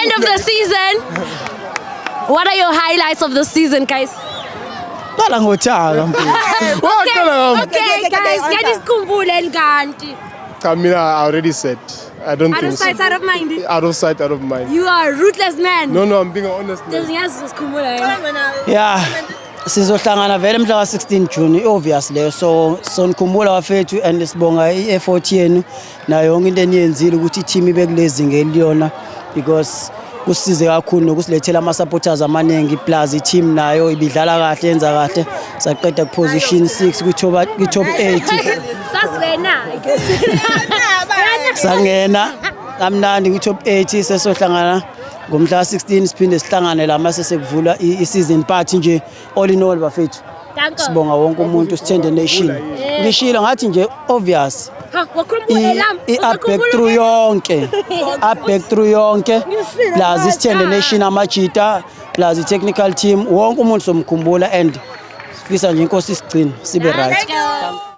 end of the season. What are your highlights of the season, guys? Qala ngothaka mfethu. Okay, guys, get this kumbule nganti. Kamina, I already said. I don't Out think of sight, out of mind. Out of sight, out of mind. You are a ruthless man. No, I'm being honest. Yeah. Sizohlangana vele mhla ka-16 June obvious leyo so nikhumbula wafethu and sibonga i-effort yenu nayo yonke into eniyenzile ukuthi i-team ibe kulezinga eliyona because kusize kakhulu nokusilethela ama-supporters amaningi plus i-team nayo ibidlala kahle yenza kahle saqeda ku-position 6 kwi-top 8 sangena kamnandi kwi-top 8 sesohlangana ngomhla 16 siphinde sihlangane la mase sekuvula i-season party nje all in all bafethu sibonga wonke umuntu sithend the nation ngishilo ngathi nje obvious back through yonke plus isithend the nation amajita plus i-technical team wonke umuntu somkhumbula and sifisa nje inkosi isigcine sibe right.